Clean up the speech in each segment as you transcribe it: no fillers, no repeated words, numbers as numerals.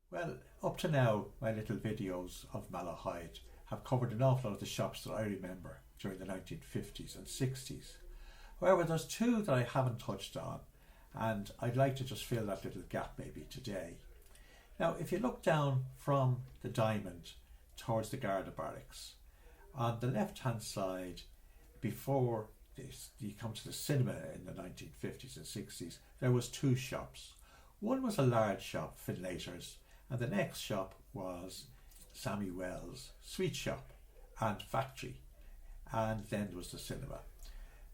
Well, up to now, my little videos of Malahide have covered an awful lot of the shops that I remember during the 1950s and 60s. However, there's two that I haven't touched on, and I'd like to just fill that little gap maybe today. Now, if you look down from the Diamond towards the Garda Barracks, on the left-hand side, before you come to the cinema in the 1950s and 60s, there was two shops. One was a large shop, Findlaters, and the next shop was Sammy sweet shop and factory, and then there was the cinema.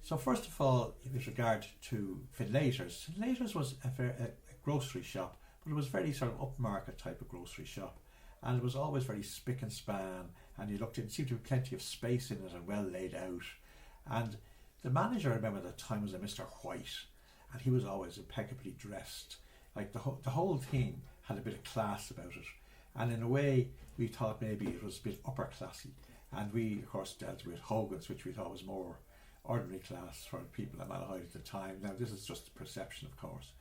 So first of all, with regard to Findlaters was a grocery shop, but it was very sort of upmarket type of grocery shop, and it was always very spick and span, and you looked in, it seemed to have plenty of space in it and well laid out. And the manager, I remember at the time, was a Mr. White, and he was always impeccably dressed. Like the whole thing had a bit of class about it, and in a way we thought maybe it was a bit upper classy, and we of course dealt with Hogan's, which we thought was more ordinary class for people at Malahide at the time. Now this is just a perception, of course.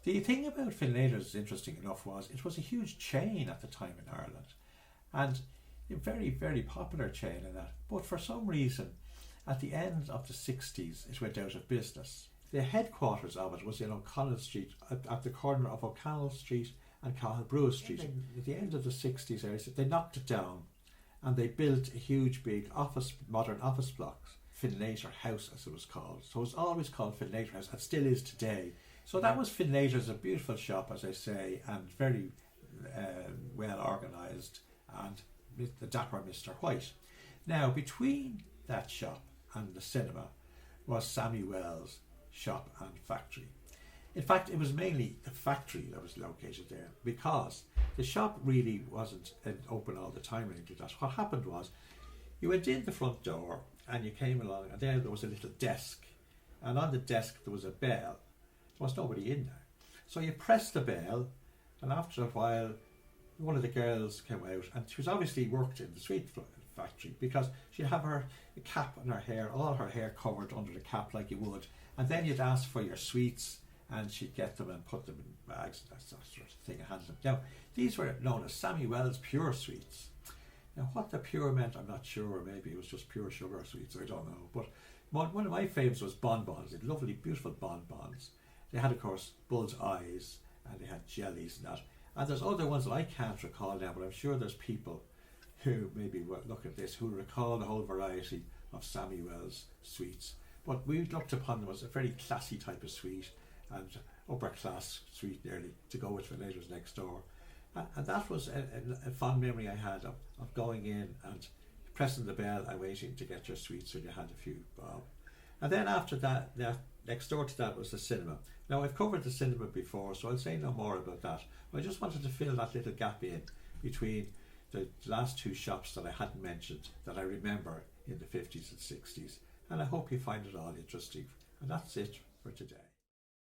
The thing about Findlaters, interesting enough, was it was a huge chain at the time in Ireland, and a very, very popular chain in that, but for some reason at the end of the 60s it went out of business. The headquarters of it was in O'Connell Street, at the corner of O'Connell Street and Cahill Street. At the end of the 60s, they knocked it down and they built a huge big modern office blocks, Findlater House as it was called. So it was always called Findlater House and still is today. So that was Findlaters, a beautiful shop, as I say, and very well organised, and with the dapper Mr. White. Now between that shop and the cinema was Sammy shop and factory. In fact, it was mainly the factory that was located there, because the shop really wasn't open all the time or anything like that. What happened was, you went in the front door and you came along, and there was a little desk, and on the desk there was a bell. There was nobody in there, so you pressed the bell, and after a while one of the girls came out, and she was obviously worked in the sweet factory, because she'd have her cap on her hair, all her hair covered under the cap like you would, and then you'd ask for your sweets and she'd get them and put them in bags and that sort of thing and hand them. Now these were known as Sammy pure sweets. Now what the pure meant I'm not sure, maybe it was just pure sugar sweets, I don't know, but one of my favourites was bonbons. They had lovely beautiful bonbons. They had of course bull's eyes, and they had jellies and that, and there's other ones that I can't recall now, but I'm sure there's people who maybe look at this who recall the whole variety of Sammy sweets. But we looked upon them as a very classy type of sweet, and upper class sweet nearly, to go with Findlaters next door. And that was a fond memory I had of going in and pressing the bell and waiting to get your sweets when you had a few bob. And then after that, next door to that was the cinema. Now I've covered the cinema before, so I'll say no more about that. But I just wanted to fill that little gap in between the last two shops that I hadn't mentioned that I remember in the 50s and 60s. And I hope you find it all interesting. And that's it for today.